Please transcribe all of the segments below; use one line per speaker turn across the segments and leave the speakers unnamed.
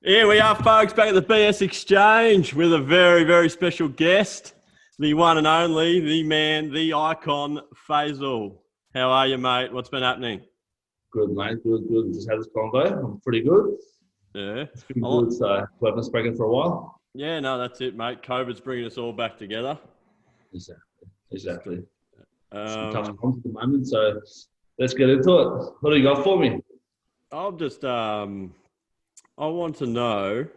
Here we are, folks, back at the BS Exchange with a very, very special guest, the one and only, the man, the icon, Faisal. How are you, mate? What's been happening?
Good, mate. Good. Just had this convo. I'm pretty good.
Yeah.
It's been good. So we've been speaking for a while.
Yeah, no, that's it, mate. COVID's bringing us all back together.
Exactly. Some tough
Um,
times at the moment. So let's get into it. What do you got for me?
I'll just, I want to know,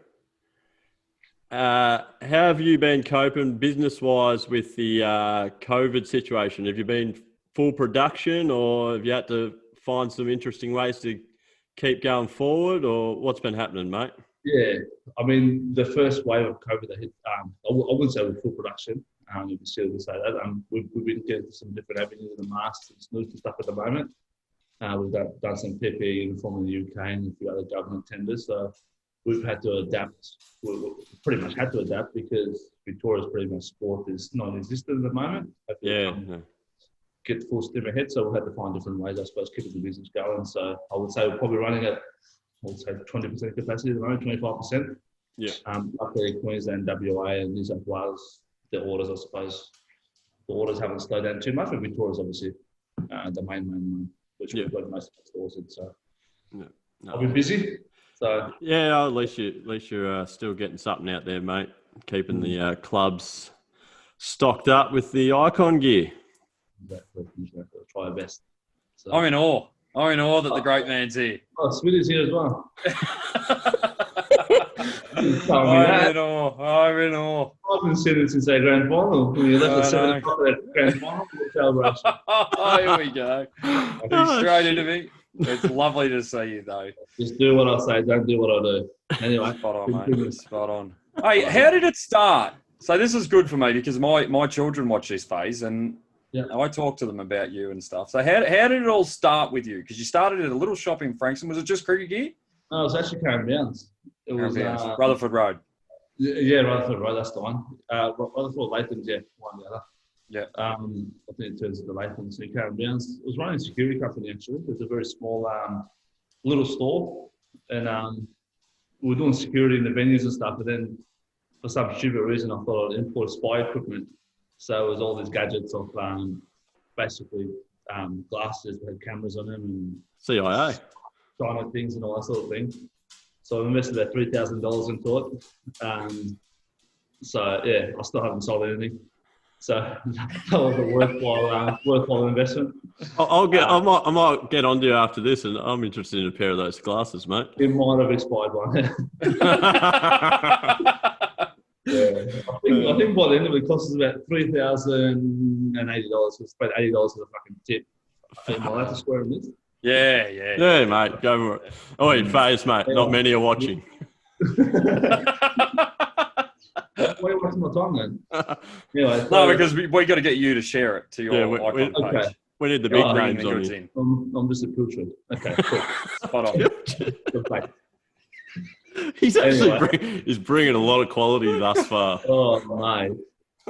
how have you been coping business-wise with the COVID situation? Have you been full production, or have you had to find some interesting ways to keep going forward, or what's been happening, mate?
Yeah, I mean, the first wave of COVID that hit, I wouldn't say with full production. You can still say that. We've been getting some different avenues in the masks and snooze and stuff at the moment. We've done some PPE uniform in the UK and a few other government tenders. So we've had to adapt. We pretty much had to adapt because Victoria's pretty much sport is non-existent at the moment.
Yeah.
Get full steam ahead. So we had to find different ways, I suppose, keeping the business going. So I would say we're probably running at, 20% capacity at the moment, 25%.
Yeah.
Luckily, Queensland, WA, and New South Wales, the orders haven't slowed down too much. But Victoria's obviously the main one, which we've got most of the stores in. So I've been busy. So
yeah, at least you're still getting something out there, mate. Keeping the clubs stocked up with the icon gear.
Exactly. Try our best. So.
I'm in awe that the great man's here.
Oh, Smitty's here as well.
I'm in awe.
I've been sitting since our grand final. When you left at 7 o'clock at that grand final celebration.
Here we go. Straight into me. It's lovely to see you, though.
Just do what I say, don't do what I do. Anyway.
Spot on, mate. Spot on. Hey, how did it start? So this is good for me because my children watch this phase and I talk to them about you and stuff. So how did it all start with you? Because you started at a little shop in Frankston. Was it just cricket gear?
No, it was actually Karen Bounds. It was
Rutherford Road.
Yeah, Rutherford Road, that's the one. Rutherford Latham's, one or the other.
Yeah.
I think it turns into Latham's. So Karen Bounds. It was running a security company, actually. It was a very small little store. And we were doing security in the venues and stuff. But then for some stupid reason, I thought I'd import spy equipment. So it was all these gadgets of basically glasses that had cameras on them and
CIA.
China things and all that sort of thing. So I invested about $3,000 into it. I still haven't sold anything. So that was a worthwhile investment.
I might get onto you after this, and I'm interested in a pair of those glasses, mate.
It might have expired one. I think by the end of it cost us about $3,080. It's about $80 for the fucking tip. I'll have to swear on this.
Yeah, mate. Go for it. Oh, you face, mate. Not many are watching.
Why are you wasting my time then? Anyway,
no, because we got to get you to share it to your icon page.
Okay.
We need the big names on you.
I'm just a pilchard. Okay, cool.
Spot on.
He's actually he's bringing a lot of quality thus far.
Oh, mate.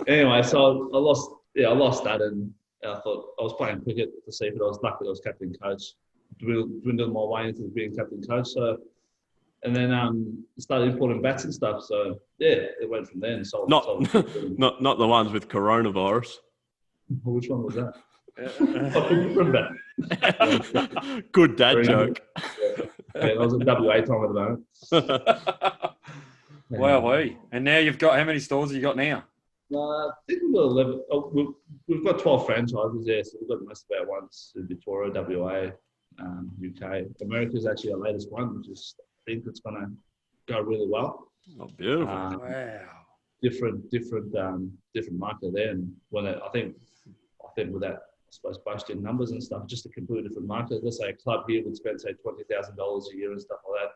Anyway, so I lost that, and I thought I was playing cricket to see if I was lucky. I was captain coach, dwindled my way into being captain coach. So, and then started importing bats and stuff. So it went from there. And
not the ones with coronavirus.
Which one was that? Different bat.
Good dad joke.
I was at WA time at the moment.
Wow, and now you've got, how many stores have you got now?
I think we've got 11. We've got 12 franchises there, so we've got most of our ones in Victoria, WA, UK. America is actually our latest one, which is, I think it's going to go really well.
Oh, beautiful!
Wow.
Different market there, and I think with that, I suppose, boasting numbers and stuff, just a completely different market. Let's say a club here would spend, say, $20,000 a year and stuff like that.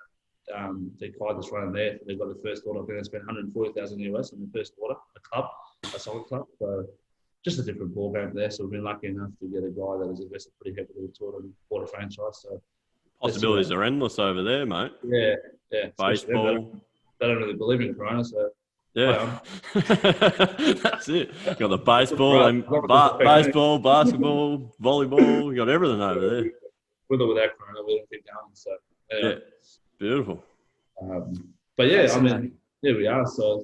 They tried this running there. They got the first order. I think they spent $140,000 US on the first order, a solid club. So just a different ball game there. So we've been lucky enough to get a guy that has invested pretty heavily into it and bought a franchise. So
possibilities are endless over there, mate.
Yeah.
Baseball.
They don't really believe in Corona, so.
Yeah, that's it. You got the baseball, and baseball, basketball, volleyball. You got everything over there.
With or without Corona, we don't keep going. So
yeah, beautiful.
But yeah, I mean, there we are. So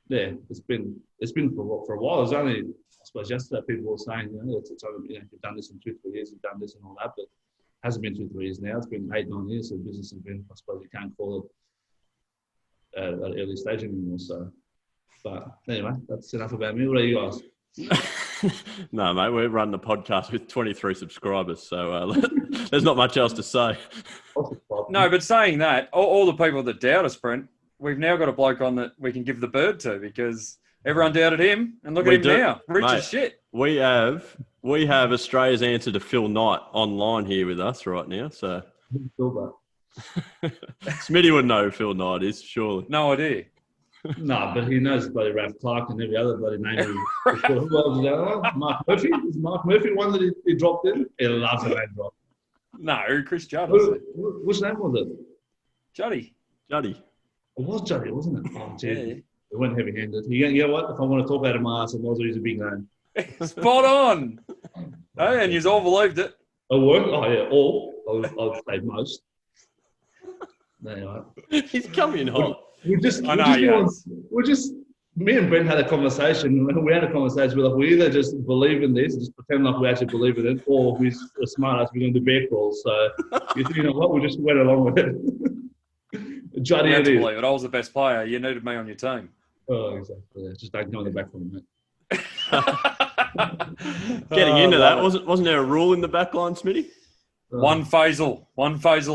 yeah, it's been for a while. It was only, I suppose, yesterday people were saying, it's only, you've done this in 2-3 years, you've done this and all that, but it hasn't been 2-3 years now. It's been 8-9 years. So the business has been, I suppose, you can't call it at an early stage anymore. So, but anyway, that's enough about me. What are you guys?
No, mate, we're running a podcast with 23 subscribers, so there's not much else to say.
No, but saying that, all the people that doubt us, Brent, we've now got a bloke on that we can give the bird to because everyone doubted him, and look at him now, rich as shit.
We have Australia's answer to Phil Knight online here with us right now. So Smitty would know who Phil Knight is, surely.
No idea.
No, but he knows bloody Ralph Clark and every other bloody name. Mark Murphy? Is Mark Murphy one that he dropped in? He loves a name drop.
No, Chris Judd.
Which name was it?
Juddy.
It was Juddy, wasn't it? Oh, geez. Yeah. It went heavy-handed. You know what? If I want to talk out of my ass, I might as well use a big name.
Spot on. Hey, and you all believed it.
Oh, what? Oh, yeah. All. I'll say most. There you are.
He's coming hot.
Me and Brent had a conversation. We had a conversation with we either just believe in this, just pretend like we actually believe in it, or we're smart as we're going to do bear crawls. So you know what? We just went along with it. Juddy,
I believe it. I was the best player. You needed me on your team.
Oh, exactly. Yeah. Just don't go in the back from it.
Getting into that, wasn't there a rule in the back line, Smitty?
One phasal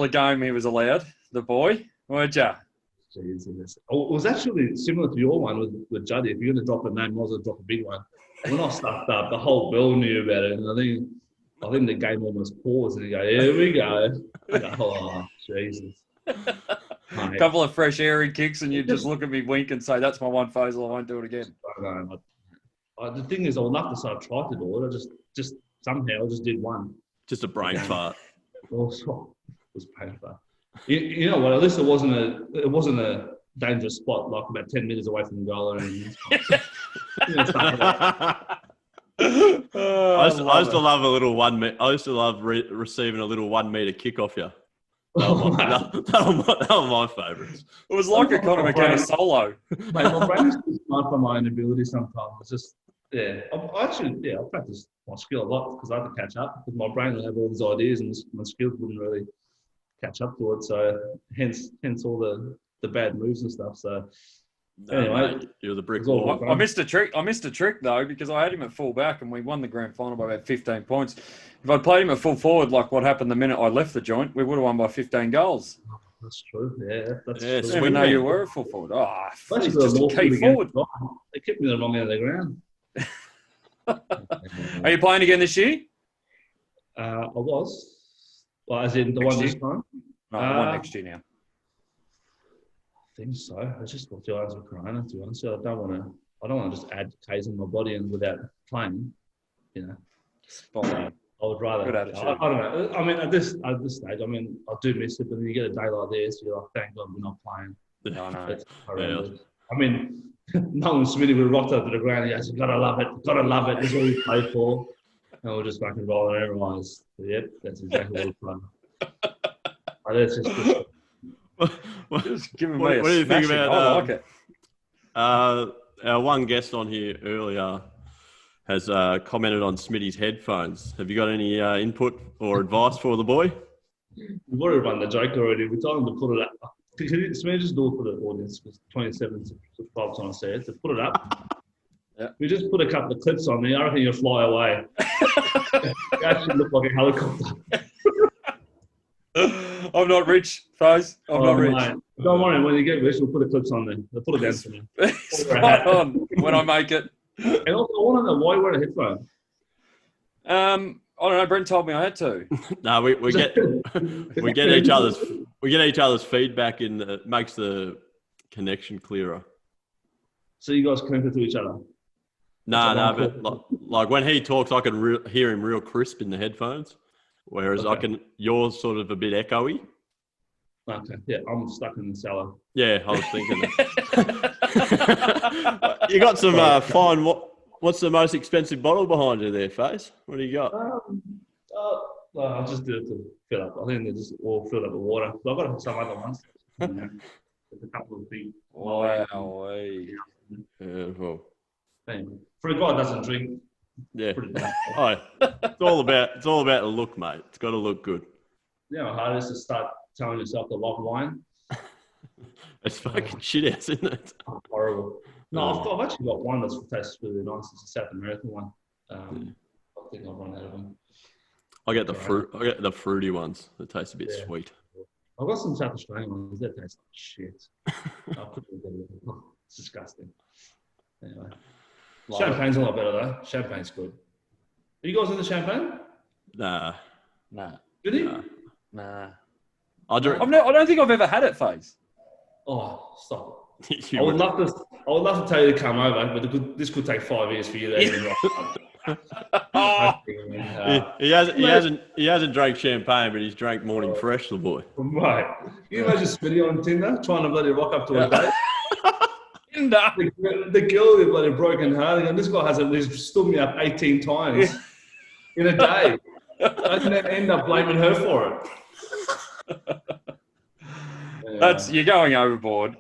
a game he was allowed. The boy, weren't ya?
Jesus. Oh, it was actually similar to your one with Juddy. If you're going to drop a name, I was going to drop a big one. When I stuffed up, the whole world knew about it. And I think the game almost paused and you go, here we go. I go, oh, Jesus.
A couple of fresh airy kicks and you just look at me, wink and say, that's my one phasal, I won't do it again.
The thing is, I would love to say I tried to do it. I just somehow I just did one.
Just a brain fart.
It was pain fart. You know what? At least it wasn't a dangerous spot, like about 10 meters away from the goal or anything.
I used to love a little 1 meter. I used to love receiving a little 1 meter kick off you. That were my favourites.
It was like a Conor McKenna solo.
Mate, my brain is too smart for my own ability sometimes. It's just, I practice my skill a lot because I have to catch up. Because my brain will have all these ideas and my skills wouldn't really catch up to it. So hence all the bad moves and stuff. So anyway,
mate, you're the brick wall.
I missed a trick though because I had him at full back and we won the grand final by about 15 points. If I'd played him at full forward, like what happened the minute I left the joint, we would have won by 15 goals.
That's true. Yeah, that's
true. Even though you were at full forward. Oh, it's just a key forward.
They kept me the wrong end of the ground.
Are you playing again this year?
I was. Well, as in the
next
one
year?
this time?
No, the one next year now.
I think so. I just got 2 hours of Corona, to be honest. So I don't want to just add K's in my body and without playing, you know.
Spot
I would rather.
Good attitude.
I don't know. I mean, at this stage, I mean, I do miss it, but then you get a day like this, you're like, thank God we're not playing.
No, no.
It's horrendous. I mean, Nolan Smitty would have rocked up to the ground. He goes, gotta love it. This is what we play for. And we're just fucking rolling our eyes. Yep, that's exactly what we're playing.
Just giving me
what do you think about?
I like it.
Our one guest on here earlier has commented on Smitty's headphones. Have you got any input or advice for the boy?
We've already run the joke already. We told him to put it up. Can you just do it for the audience? Because 27 subscribers on set. To put it up.
Yeah.
We just put a couple of clips on there. I reckon you'll fly away. You actually look like a helicopter.
I'm not rich, Foz. I'm not rich.
Mate. Don't worry. When you get rich, we'll put the clips on there. We'll put it down for you.
Spot on when I make it.
And also, I want to know why you wear a headphone.
I don't know. Brent told me I had to.
No, we get each other's feedback and it makes the connection clearer.
So you guys connected to each other?
No, but like when he talks, I can hear him real crisp in the headphones, whereas yours sort of a bit echoey.
Okay, yeah, I'm stuck in the cellar.
Yeah, I was thinking that. You got some fine. What's the most expensive bottle behind you there, Face? What do you got?
I just did it to fill up. I think they just all filled up with water. But I've got some other ones. There's a couple of big.
Wow.
Yeah, well,
For a guy that doesn't drink,
yeah.
pretty bad.
Oh, it's all about the look, mate. It's got to look good.
You know how hard it is to start telling yourself to love wine?
It's fucking shit ass, isn't it?
Oh, horrible. No, I've actually got one that's tastes really nice. It's a South American one. I think I've run out of them.
I get the fruity ones that taste a bit sweet.
I've got some South Australian ones that taste like shit. It's disgusting. Anyway. Champagne's a lot better though. Champagne's good. Are you guys into champagne?
Nah.
Really?
Nah.
I
I don't think I've ever had it, Faze.
Oh, stop.
You
I would love to tell you to come over, but this could take 5 years for you to even rock up.
He hasn't drank champagne, but he's drank Morning Fresh, the boy.
Right. Can you imagine Smitty on Tinder trying to bloody rock up to a date? The girl with bloody broken heart, and this guy he's stood me up 18 times in a day. And then end up blaming her for it.
You're going overboard.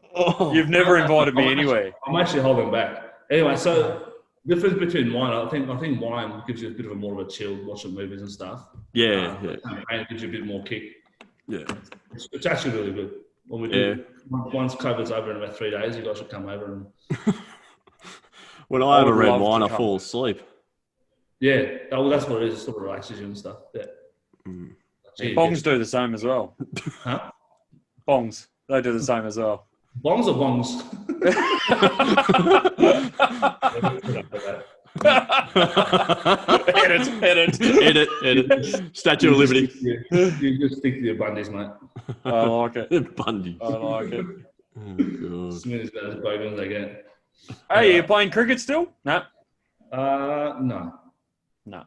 You've never invited me anywhere.
I'm actually holding back. Anyway, so the difference between wine, I think wine gives you a bit of a more of a chill watching movies and stuff.
Yeah.
And it gives you a bit more kick.
Yeah.
It's actually really good. When we do, once COVID's over in about 3 days, you guys should come over and.
When I have a red wine, I fall asleep.
Yeah, well, that's what it is. It sort of relaxes you and stuff. Yeah.
Bongs do the same as well.
Huh?
Bongs, they do the same as well.
Bongs or bongs?
Edit. Statue of Liberty.
You just stick to your bundies, mate.
I like it.
Bundy.
I like it.
Oh, God.
Smith's about as bogan as I get.
Hey, you playing cricket still? No.
No.
No.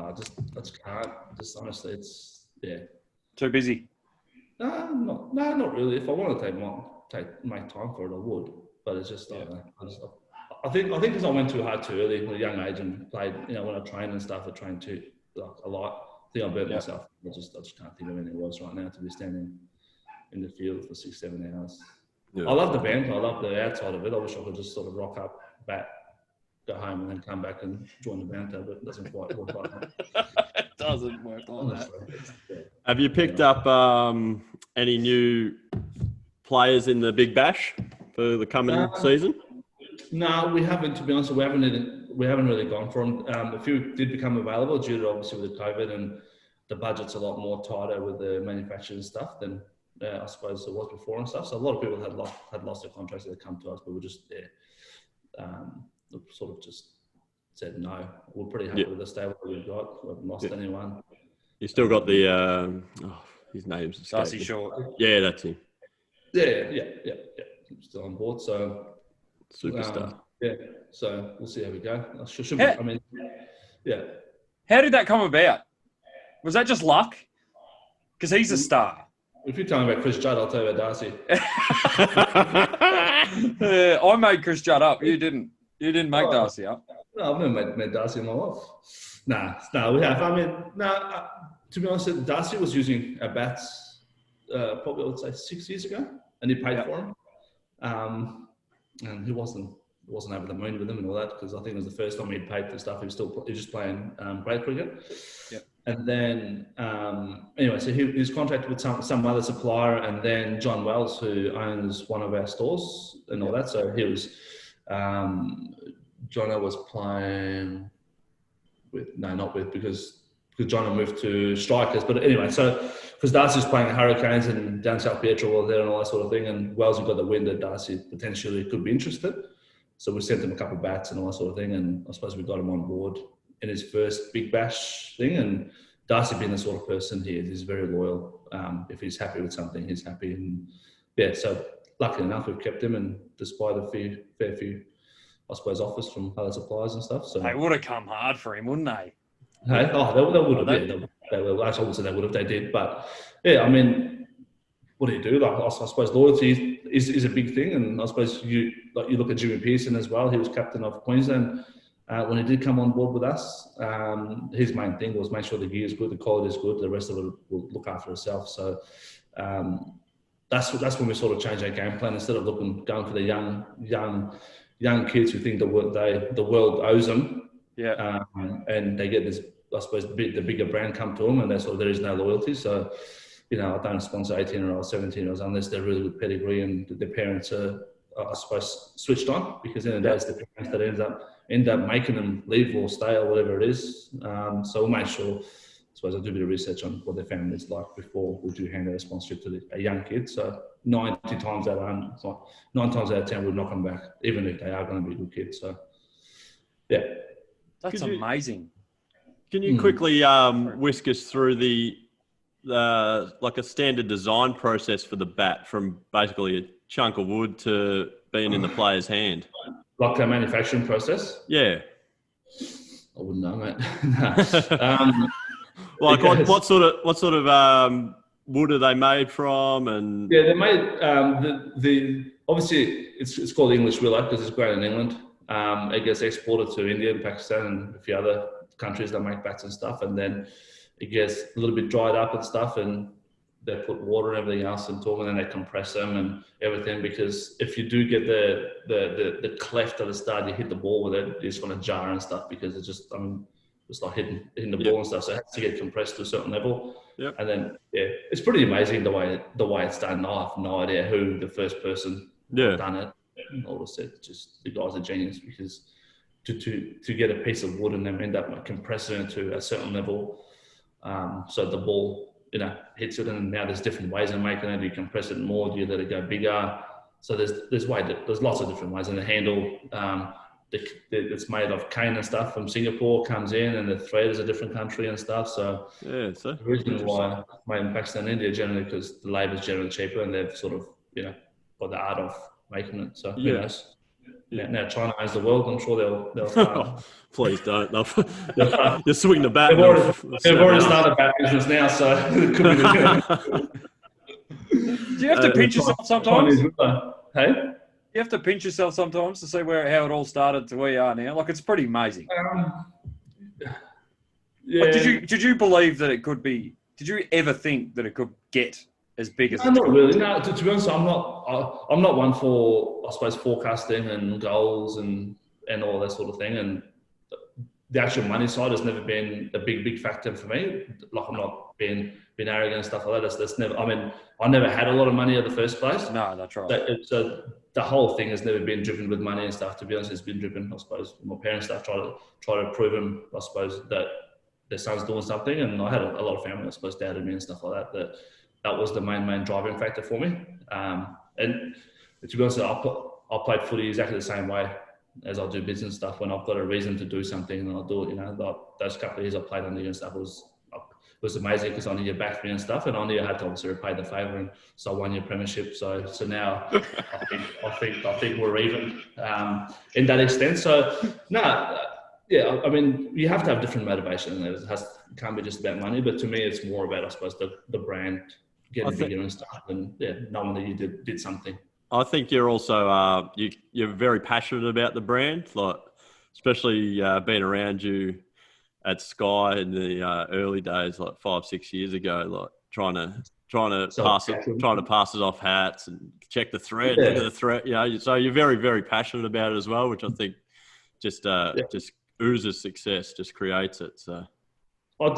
I just can't. Just honestly, it's
Too busy.
No, not really. If I want to make time for it, I would. But it's just I don't know. I think because I went too hard too early at a young age and played. When I trained and stuff, I trained too a lot. I think I burnt myself. I just can't think of anything else right now to be standing in the field for 6-7 hours. Yeah. I love the banter. I love the outside of it. I wish I could just sort of rock up, bat, go home, and then come back and join the banter, but it doesn't quite work like that.
It doesn't work like that.
Yeah.
Have you picked up any new players in the Big Bash for the coming season?
No, we haven't. To be honest, we haven't really gone for them. A few did become available due to obviously with the COVID, and the budget's a lot more tighter with the manufacturing stuff than I suppose it was before and stuff. So a lot of people had lost their contracts that had come to us, but we're just sort of just said no. We're pretty happy with the stable that we've got. We haven't lost anyone.
You still got the his name's
Darcy Short.
Yeah, that's him.
Yeah. Still on board, so
superstar.
So we'll see how we go.
How did that come about? Was that just luck? Because he's a star.
If you're telling about Chris Judd, I'll tell you about Darcy.
I made Chris Judd up. You didn't. You didn't make Darcy up.
No, I've never made Darcy in my life. Nah, we have. To be honest, Darcy was using our bats probably I would say 6 years ago, and he paid for them. And he wasn't over the moon with them and all that, because I think it was the first time he'd paid for stuff. He was just playing grade cricket.
Yep.
And then anyway, so he was contracted with some other supplier, and then John Wells, who owns one of our stores and all that. So he was Jono was playing because Jono moved to strikers. But anyway, so because Darcy's playing Hurricanes and down South Pietro there and all that sort of thing, and Wells got the wind that Darcy potentially could be interested. So we sent him a couple of bats and all that sort of thing, and I suppose we got him on board in his first Big Bash thing. And Darcy being the sort of person he is, he's very loyal. If he's happy with something, he's happy. And so luckily enough, we've kept him, and despite a fair few, I suppose, offers from other suppliers and stuff. So
they would have come hard for him, wouldn't they?
Hey, they would have. They would. I would say they would have. They did, but I mean, what do you do? Like, I suppose loyalty is a big thing, and I suppose you look at Jimmy Pearson as well. He was captain of Queensland when he did come on board with us. His main thing was make sure the gear is good, the quality is good, the rest of it will look after itself. So that's when we sort of changed our game plan. Instead of going for the young kids who think the world owes them, and they get this, I suppose, the bigger brand come to them, and there is no loyalty. So, I don't sponsor 18-year-olds, 17-year-olds unless they're really good pedigree and their parents are, I suppose, switched on, because in the day it's the parents that end up making them leave or stay or whatever it is. So we'll make sure, I suppose, I do a bit of research on what their family is like before we do hand out a sponsorship to a young kid. So 9 times out of 10 we'll knock them back, even if they are going to be good kids. So, yeah.
That's amazing.
Can you quickly whisk us through like a standard design process for the bat, from basically a chunk of wood to being in the player's hand?
Like a manufacturing process?
Yeah.
I wouldn't know, mate.
What sort of wood are they made from? And
yeah, they're made. Obviously it's called English willow because it's grown in England. It gets exported to India and Pakistan and a few other countries that make bats and stuff, and then it gets a little bit dried up and stuff, and they put water and everything else into them, and then they compress them and everything. Because if you do get the cleft at the start, you hit the ball with it, it's going to jar and stuff, because it's just it's like hitting the ball and stuff. So it has to get compressed to a certain level.
Yep.
And then it's pretty amazing the way it's done. I have no idea who the first person done it. All I said, just the guy's a genius, because to get a piece of wood and then end up compressing it to a certain level, so the ball hits it. And now there's different ways of making it. You compress it more, do you let it go bigger? So there's lots of different ways. And the handle, it's made of cane and stuff from Singapore, comes in, and the thread is a different country and stuff. So the reason why made in Pakistan and India generally, because the labour is generally cheaper, and they've sort of got the art of making it. So who knows? Now China owns the world. I'm sure they'll start.
Please don't. You swing the bat.
They've already started a bat business now, so it could be.
Do you have to pinch yourself sometimes?
Hey?
You have to pinch yourself sometimes to see how it all started to where you are now. Like, it's pretty amazing.
Yeah.
Like, did you believe that it could be? Did you ever think that it could get as big as?
Not really. No, to be honest, I'm not one for, I suppose, forecasting and goals and all that sort of thing. And the actual money side has never been a big factor for me. Like, I'm not being arrogant and stuff like that. That's never. I mean, I never had a lot of money in the first place.
No, that's right.
So the whole thing has never been driven with money and stuff. To be honest, it's been driven, I suppose, my parents' stuff, try to prove them, I suppose, that their son's doing something. And I had a lot of family, I suppose, doubted me and stuff like that. That was the main driving factor for me. And to be honest, I played footy exactly the same way as I do business stuff. When I've got a reason to do something, and I'll do it. Those couple of years I played under you and stuff was amazing, because I knew you backed me and stuff, and I knew I had to obviously repay the favour, and so I won your premiership. So now I think we're even in that extent. So I mean, you have to have different motivation. It can't be just about money, but to me, it's more about, I suppose, the brand getting bigger and stuff, and knowing that you did something.
I think you're also you're very passionate about the brand, like especially being around you at Sky in the early days, like 5-6 years ago, like trying to pass it off hats and check the thread, look at the thread. So you're very, very passionate about it as well, which I think just oozes success, just creates it. So.
I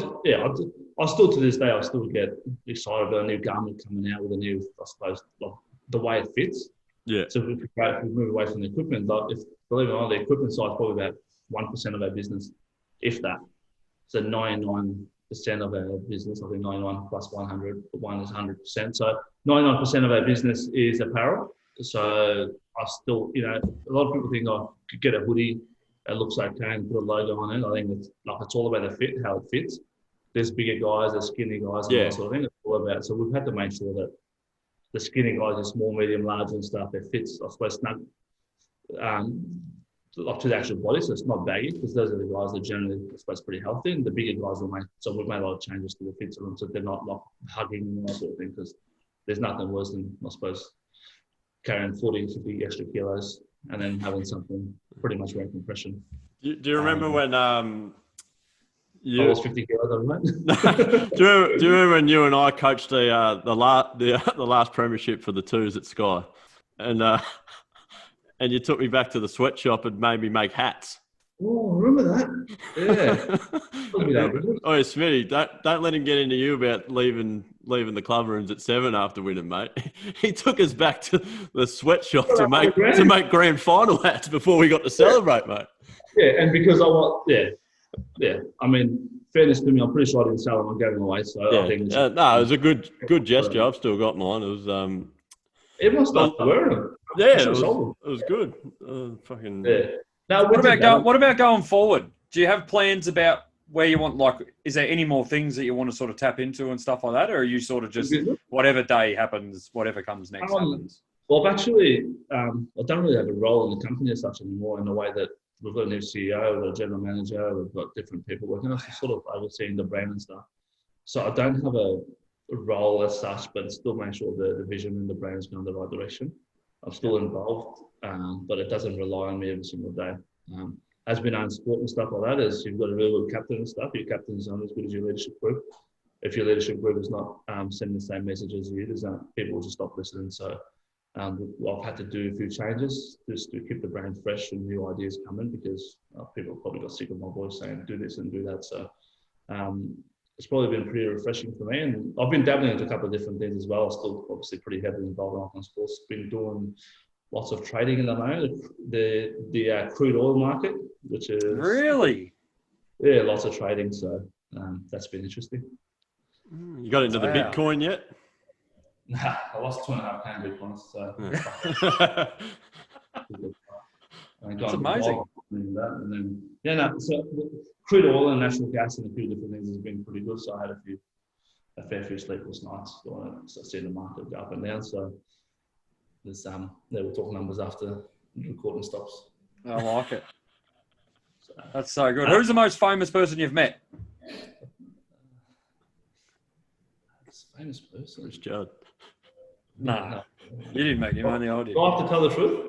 still, to this day, I still get excited about a new garment coming out with a new, I suppose, like, the way it fits.
Yeah.
So if we move away from the equipment, like, believe it or not, the equipment side is probably about 1% of our business, if that. So 99% of our business, I think 99 plus 100, but one is 100%. So 99% of our business is apparel. So I still, a lot of people think I could get a hoodie, it looks okay, and put a logo on it. I think it's all about the fit, how it fits. There's bigger guys, there's skinny guys, and that sort of thing. It's all about. So we've had to make sure that the skinny guys are small, medium, large, and stuff. It fits, I suppose, snug up to the actual body, so it's not baggy, because those are the guys that generally, I suppose, pretty healthy. And the bigger guys so we've made a lot of changes to the fits of them, so they're not like hugging and that sort of thing. Because there's nothing worse than, I suppose, carrying 40, 50 extra kilos and then having something pretty much around compression.
Do you remember when
I was 50 kilos, mate.
do you remember when you and I coached the last premiership for the twos at Sky, and and you took me back to the sweatshop and made me make hats?
Oh, I remember that. Yeah.
Oh, yeah, Smitty, don't let him get into you about leaving the club rooms at 7 after winning, mate. He took us back to the sweatshop to make grand final hats before we got to celebrate, mate.
Yeah, and because I want, yeah. I mean, fairness to me, I'm pretty sure I didn't sell them. I gave them away. So
yeah.
I think
No, it was a good gesture. I've still got mine. It was
everyone started wearing them.
Yeah, it was good. Fucking.
Yeah. Now,
what about going forward? Do you have plans about where you want, like, is there any more things that you want to sort of tap into and stuff like that? Or are you sort of just whatever day happens, whatever comes next happens?
Well, I've actually, I don't really have a role in the company as such anymore, in the way that we've got a new CEO, we've got a general manager, we've got different people working. I'm sort of overseeing the brand and stuff. So I don't have a role as such, but still make sure the vision and the brand is going in the right direction. I'm still involved, but it doesn't rely on me every single day. As we know in sport and stuff like that, is you've got a really good captain and stuff. Your captain is not as good as your leadership group. If your leadership group is not sending the same message as you, people will just stop listening. So I've had to do a few changes just to keep the brand fresh and new ideas coming, because people probably got sick of my voice saying do this and do that. So it's probably been pretty refreshing for me. And I've been dabbling into a couple of different things as well. I'm still obviously pretty heavily involved in Icon Sports. Been doing lots of trading in the moment, the crude oil market, which is
really,
yeah, lots of trading. So that's been interesting.
You got into the Bitcoin yet?
Nah, I lost 2.5 Bitcoins. So
that's amazing.
And then so crude oil and natural gas and a few different things has been pretty good. So I had a fair few sleepless nights going to see the market go up and down. So there's we'll talk numbers after the recording stops.
I like it. That's so good. Who's the most famous person you've met?
Famous person?
It's Judd.
No, you didn't make him. Only I did.
Do I have to tell the truth?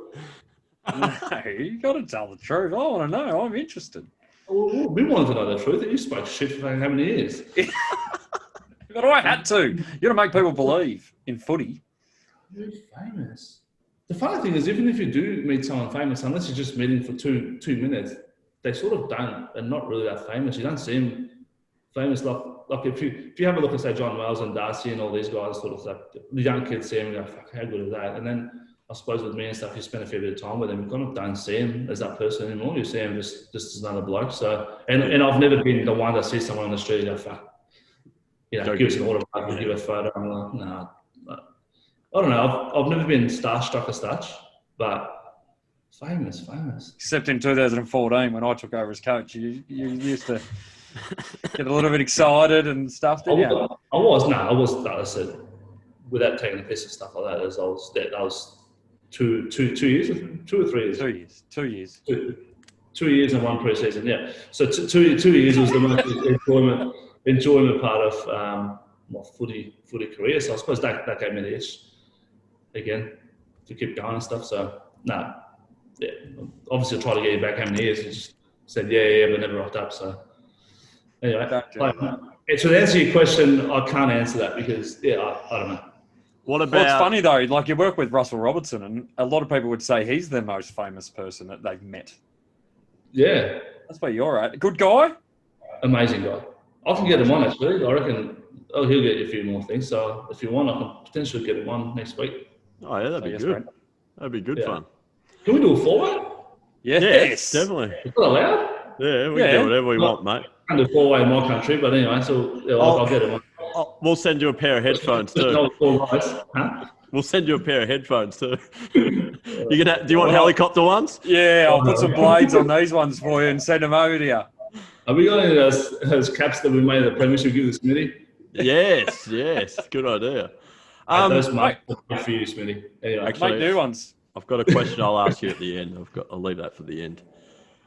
No, you got to tell the truth. I want to know. I'm interested.
Well, we wanted to know the truth. You spoke shit for how many years?
But I had to. You got to make people believe in footy.
Who's famous? The funny thing is, even if you do meet someone famous, unless you're just meeting for two minutes, they sort of they're not really that famous. You don't see them famous. Like if you have a look at, say, John Wells and Darcy and all these guys, sort of like the young kids see him and go, fuck, how good is that? And then I suppose with me and stuff, you spend a fair bit of time with them. You kind of don't see him as that person anymore. You see him just as another bloke. So, and I've never been the one that sees someone on the street and go, fuck, give us an autograph, give a photo. I'm like, nah. I don't know. I've never been starstruck as such, but famous.
Except in 2014 when I took over as coach, you used to get a little bit excited and stuff, didn't you?
I was. I said, without taking the piss and stuff like that, I was 2 years, 2 or 3 years.
2 years.
2 years and 1 pre-season, yeah. So 2 years was the most enjoyment part of my footy career. So I suppose that gave me the itch again to keep going and stuff. So obviously I tried to get you back how many years. You just said yeah, but never rocked up. So anyway, so to answer your question, I can't answer that because I don't know.
What about?
Well, it's funny though. Like you work with Russell Robertson, and a lot of people would say he's the most famous person that they've met.
Yeah,
that's where you're at. Good guy,
amazing guy. I can get him on actually. I reckon. Oh, he'll get you a few more things. So if you want, I can potentially get him on next week.
Oh yeah, that'd be good. Brent. That'd be good fun.
Can we do a four-way?
Yes, definitely.
Is that allowed?
Yeah, we can do whatever we want, mate.
I can't do four-way in my country, but anyway, so I'll get him on.
We'll send you a pair of headphones too. We'll send you a pair of headphones too. Do you want helicopter ones?
Yeah, I'll put some blades on these ones for you and send them over to you.
Are we going to those caps that we made at the Premiership give to Smitty?
Yes, good idea.
Those might be for you, Smitty. Anyway,
actually, make new ones.
I've got a question I'll ask you at the end. I'll leave that for the end.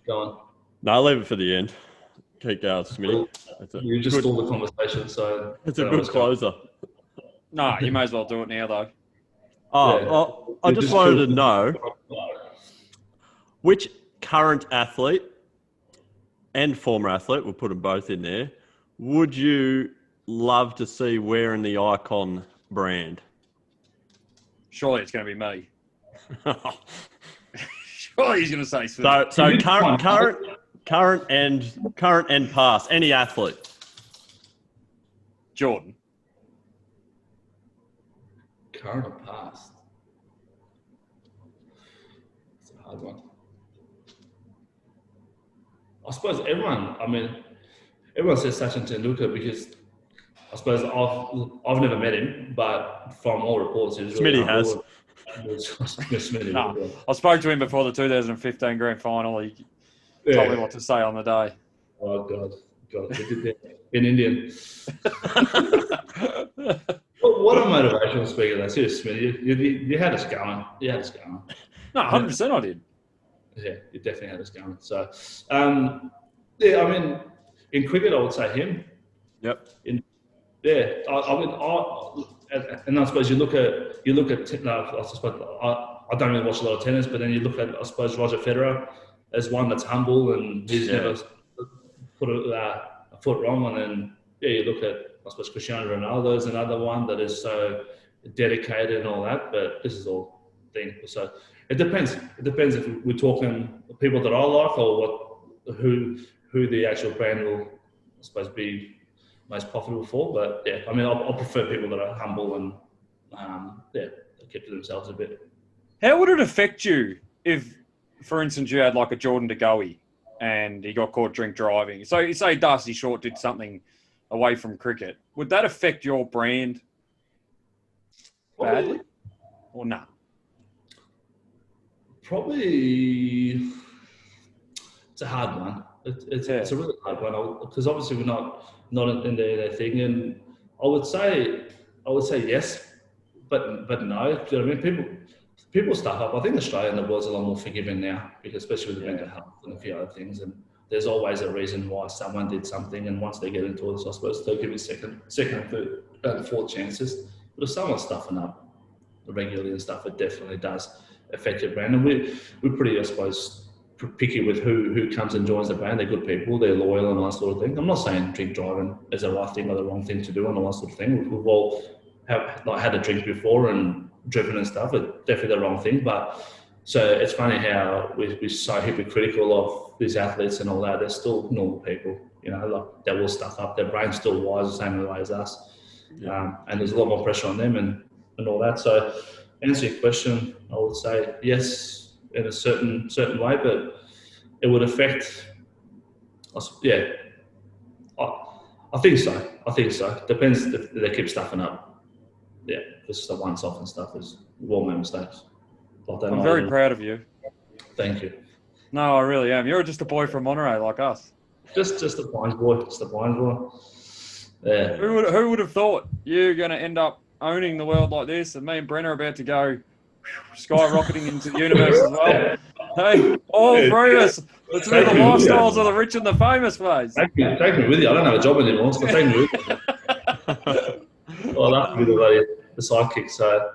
Go on.
No, I'll leave it for the end. Keep going, Smitty.
You just stole the conversation, so
it's a good closer.
No, you may as well do it now, though.
I just wanted to know which current athlete and former athlete, we'll put them both in there, would you love to see wearing the Icon brand?
Surely it's going to be me. Surely he's going to say Smith.
So current and past, any athlete.
Jordan.
Current or past? It's a hard one. I suppose everyone says Sachin Tendulkar because I suppose I've never met him, but from all reports, he was really
Smitty has.
No, I spoke to him before the 2015 grand final. He told me what to say on the day.
Oh, God. We did that in Indian. What a motivational speaker, though. Seriously, Smitty. You had us going.
No, 100% I did.
Yeah, you definitely had us going. So, yeah, I mean, in cricket, I would say him.
Yep.
And I suppose you look at. No, I suppose I don't really watch a lot of tennis, but then you look at, I suppose, Roger Federer as one that's humble and he's never put a foot wrong. And then you look at, I suppose, Cristiano Ronaldo is another one that is so dedicated and all that. But this is all thing. So it depends. It depends if we're talking people that I like or who the actual brand will, I suppose, be most profitable for. But yeah, I mean, I'll prefer people that are humble and keep to themselves a bit.
How would it affect you if, for instance, you had like a Jordan De Goey and he got caught drink driving? So you say Darcy Short did something away from cricket. Would that affect your brand badly or no?
Probably it's a hard one. It's a really hard one because obviously we're not in their thing, and I would say yes, but no. Do you know what I mean? People stuff up. I think Australia and the world's a lot more forgiving now, because especially with the mental health and a few other things, and there's always a reason why someone did something, and once they get into it, I suppose they'll give it second, third, and fourth chances. But if someone's stuffing up regularly and stuff, it definitely does affect your brand. And we're pretty, I suppose, picky with who comes and joins the brand. They're good people, they're loyal and all that sort of thing. I'm not saying drink driving is the right thing or the wrong thing to do and all that sort of thing. We've all had a drink before and driven and stuff. It's definitely the wrong thing. But so it's funny how we're so hypocritical of these athletes and all that. They're still normal people, like they will stuff up. Their brain's still wise the same way as us. And there's a lot more pressure on them and all that. So to answer your question, I would say yes in a certain way, but it would affect us. Yeah, I think so. Depends if they keep stuffing up. Yeah, just the once-off and stuff is all my mistakes.
I'm very proud of you.
Thank you.
No, I really am. You're just a boy from Monterey like us.
Just a Pines boy. Yeah.
Who would have thought you're going to end up owning the world like this, and me and Brenner are about to go skyrocketing into the universe as well? Hey, all three of us. Let's live the lifestyles of the rich and the famous, mate.
Take me with you. I don't have a job anymore, so take me with you. Well, I'll have to be the sidekick. So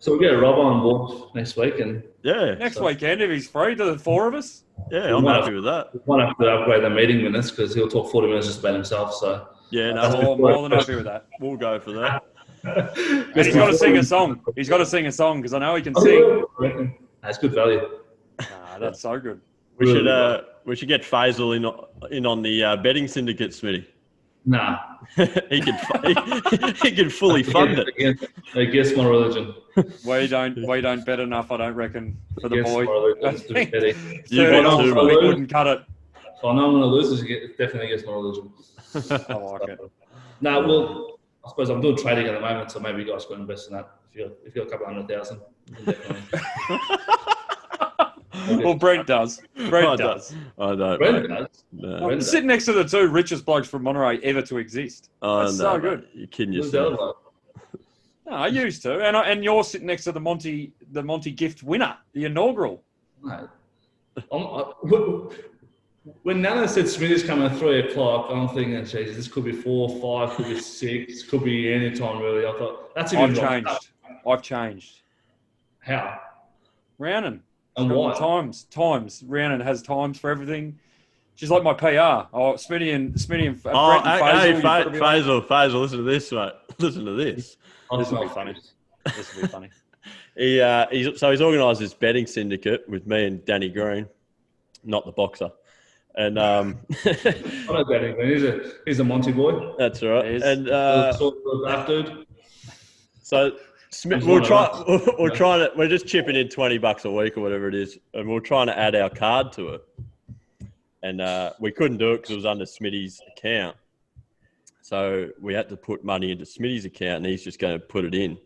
we'll get Rob on board next week, and
next weekend if he's free to the four of us.
Yeah, I'm happy with that.
We might have to upgrade the meeting minutes because he'll talk 40 minutes just about himself. So
yeah, no,
more than happy with that.
We'll go for that.
And he's got to sing a song. He's got to sing a song because I know he can sing.
That's good value.
That's so good.
We should get Faisal in on the betting syndicate, Smitty.
Nah.
he can fully fund it.
Against my religion.
We don't bet enough, I don't reckon, for the boy.
We
wouldn't cut it.
If I know I'm going to lose, it's definitely against my religion.
I like it.
No, well, I suppose I'm doing trading at the moment, so maybe you guys can invest in that. If you've got a couple 100,000,
well, Brent does. Brent does.
I don't.
Brent does.
No.
I'm sitting next to the two richest blokes from Monterey ever to exist. That's so good.
You're kidding yourself.
No, I used to, and you're sitting next to the Monty gift winner, the inaugural.
Mate, when Nana said Smitty's coming at 3 o'clock, I'm thinking, Jesus, this could be 4, 5, could be 6, could be any time really. I thought that's even wrong.
I've changed.
How?
Rhiannon.
And why?
Times. Rhiannon has times for everything. She's like my PR. Oh, Smitty and Brent and
Faisal, listen to this, mate. Listen to this.
This will be funny. This will be funny.
He's organised this betting syndicate with me and Danny Green, not the boxer. And
I know Danny Green. He's a Monty boy.
That's right. And
that dude.
So we're just chipping in $20 a week or whatever it is, and we're trying to add our card to it. And we couldn't do it because it was under Smitty's account. So we had to put money into Smitty's account, and he's just going to put it in.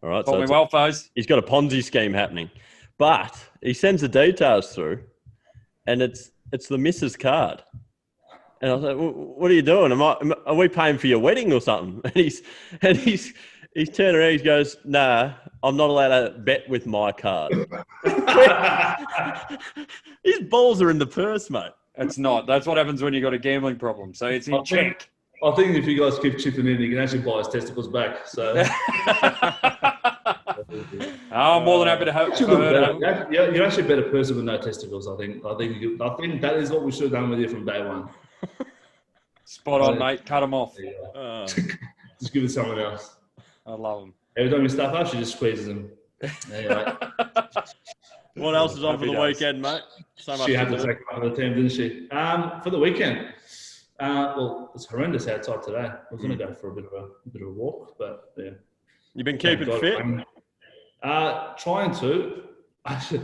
All right.
Told me well, Foes.
He's got a Ponzi scheme happening, but he sends the details through, and it's the missus card. And I was like, "What are you doing? Are we paying for your wedding or something?" And he's turned around. He goes, "Nah, I'm not allowed to bet with my card." His balls are in the purse, mate.
It's not. That's what happens when you got a gambling problem. So it's in check.
I think if you guys keep chipping in, you can actually buy his testicles back. So
I'm more than happy to help.
You're actually a better person with no testicles. I think that is what we should have done with you from day one.
Spot on, mate. Cut them off.
Just give it to someone else.
I love them.
Every time you stuff up, she just squeezes them. Anyway.
What else is on for the weekend, mate? So much
she had to take part of the team, didn't she? For the weekend, well, it's horrendous outside today. I was going to go for a bit of a walk, but yeah.
You've been keeping fit?
Trying to. Actually,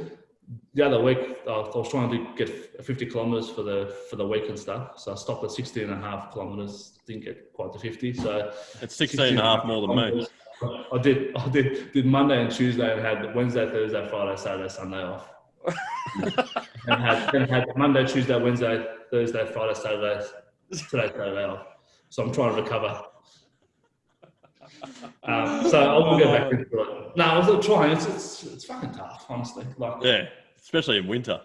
the other week, I was trying to get 50 kilometres for the week and stuff. So I stopped at 16.5 kilometres. Didn't get quite to 50. So
it's 16.5 more than me.
I did Monday and Tuesday and had Wednesday, Thursday, Friday, Saturday, Sunday off. and had Monday, Tuesday, Wednesday, Thursday, Friday, Saturday, Saturday off. So I'm trying to recover. So I'll get back into it. No, I was trying. It's fucking tough, honestly.
Yeah, especially in winter.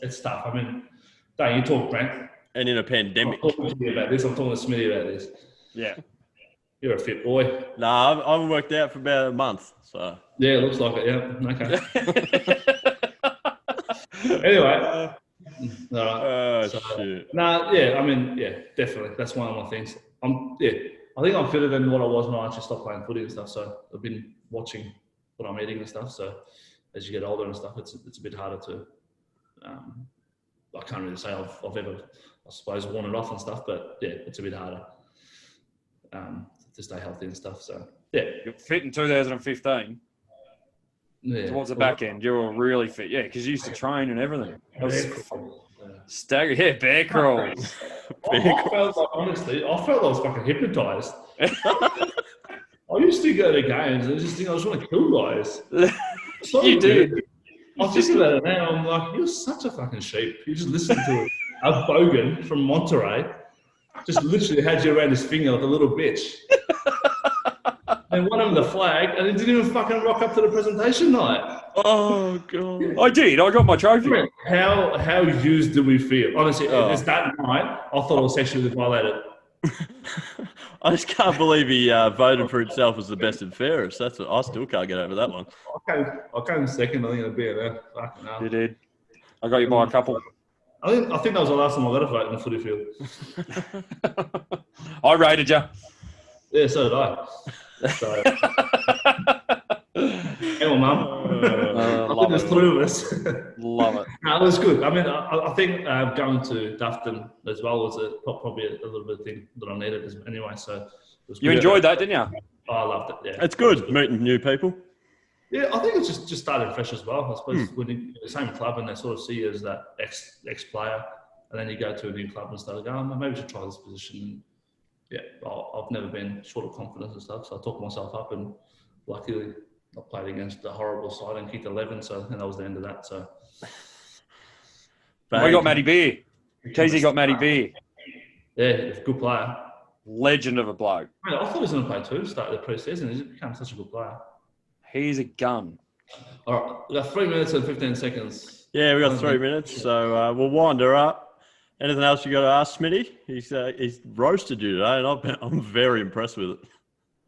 It's tough. I mean, don't you talk, Brent?
And in a pandemic.
I'm talking to you about this. I'm talking to Smitty about this.
Yeah.
You're a fit boy.
Nah, I haven't worked out for about a month. So
yeah, it looks like it. Yeah. Okay. Anyway.
Shit.
Yeah. I mean, yeah, definitely. That's one of my things. I think I'm fitter than what I was when I actually stopped playing footy and stuff. So I've been watching what I'm eating and stuff. So as you get older and stuff, it's a bit harder to. I can't really say I've ever, I suppose, worn it off and stuff, but yeah, it's a bit harder. To stay healthy and stuff. So yeah,
you're fit in 2015.
Yeah.
Towards the back end, you were really fit. Yeah, because you used to train and everything. Stagger, yeah, bear crawls.
I felt like, honestly, I was fucking hypnotised. I used to go to games and just think I just want to kill guys.
You do.
I was just about it now. I'm like, you're such a fucking sheep. You just listen to a bogan from Monterey. Just literally had you around his finger like a little bitch. And won him the flag, and he didn't even fucking rock up to the presentation night.
Oh god!
I did. I got my trophy.
How used do we feel? Honestly, it's that night. I thought I was sexually violated.
I just can't believe he voted for himself as the best and fairest. That's what I still can't get over that one.
I came second. I think in a beer there. Fucking hell.
You did. I got you by a couple.
I think that was the last time I got a vote in the footy field.
I rated you.
Yeah, so did I. So. Hey, well, Mum. I think there's three of us.
Love it.
No, it was good. I mean, I think going to Dufton as well was probably a little bit of thing that I needed anyway. So it was
you enjoyed that, didn't you?
Oh, I loved it. Yeah,
it's good meeting new people.
Yeah, I think it's just started fresh as well. I suppose when you're in the same club and they sort of see you as that ex-player, and then you go to a new club and start going, oh, maybe we should try this position. And yeah, I've never been short of confidence and stuff, so I talked myself up, and luckily I played against the horrible side and kicked 11, so and that was the end of that. So
we got Matty B. Casey got Matty B.
Yeah, good player.
Legend of a bloke.
Mate, I thought he was going to play too, start the pre-season. He's become such a good player.
He's a gun.
All right, we got 3 minutes and 15 seconds.
Yeah, we got 3 minutes, so we'll wind her up. Anything else you got to ask, Smitty? He's roasted you today, and I'm very impressed with it.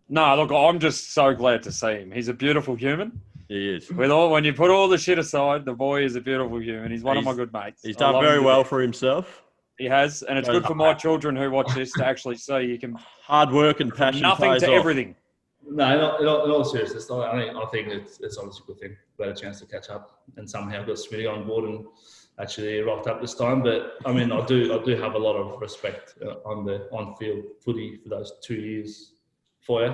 No, look, I'm just so glad to see him. He's a beautiful human.
He is.
When you put all the shit aside, the boy is a beautiful human. He's one of my good mates.
He's done very well for himself.
He has, and it's good for my children who watch this to actually see you can
hard work and passion
nothing
pays
to
off.
everything.
No, in all seriousness, I think it's obviously a good thing. We had a chance to catch up, and somehow got Smitty on board and actually rocked up this time. But I mean, I do have a lot of respect on the on-field footy for those 2 years for you.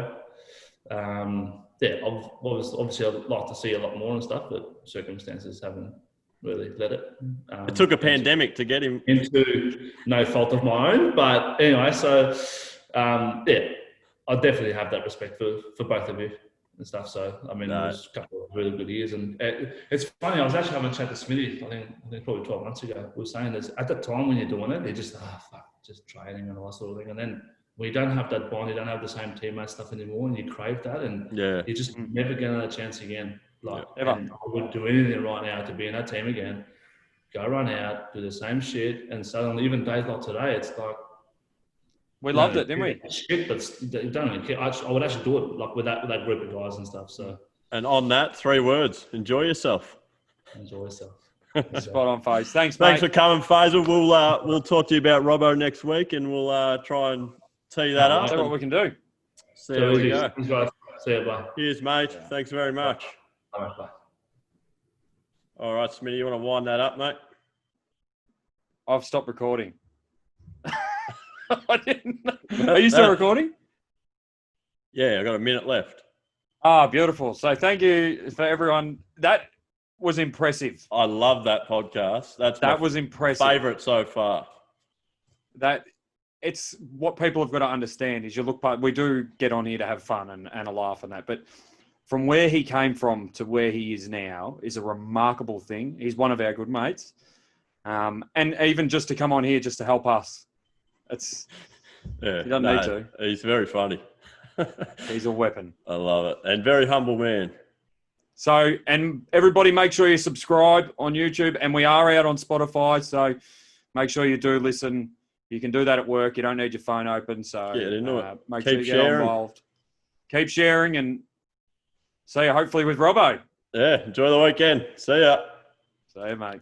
Obviously I'd like to see a lot more and stuff, but circumstances haven't really let it.
It took a pandemic to get him
into no fault of my own, but anyway, so I definitely have that respect for both of you and stuff. So I mean, it was a couple of really good years, and it's funny. I was actually having a chat to Smitty. I think probably 12 months ago. We were saying this at the time when you're doing it, you're just just training and all that sort of thing, and then when you don't have that bond, you don't have the same teammate stuff anymore, and you crave that, and you're just never getting that chance again. And I would do anything right now to be in that team again. Go run out, do the same shit, and suddenly, even days like today, it's like
we loved it, didn't we?
Shit, but you don't really care. I would actually do it like with that group of guys and stuff. So.
And on that, 3 words: enjoy yourself.
Enjoy yourself.
Spot on, Faze. Thanks, mate.
Thanks for coming, Faisal. We'll talk to you about Robbo next week, and we'll try and tee that up.
See what we can do.
See how we go.
See you, bye.
Cheers, mate. Yeah. Thanks very much.
Bye.
All right, Smitty, you want to wind that up, mate?
I've stopped recording. I didn't. Are you still recording?
Yeah, I've got a minute left.
Ah, beautiful. So thank you for everyone. That was impressive.
I love that podcast. That was impressive. Favorite so far.
It's what people have got to understand is you look back, we do get on here to have fun and a laugh and that, but from where he came from to where he is now is a remarkable thing. He's one of our good mates. And even just to come on here just to help us, he doesn't need to.
He's very funny.
He's a weapon.
I love it. And very humble man.
So, and everybody make sure you subscribe on YouTube, and we are out on Spotify. So make sure you do listen. You can do that at work. You don't need your phone open. So make sure you get involved. Keep sharing, and see you hopefully with Robbo.
Yeah. Enjoy the weekend. See ya.
See you, mate.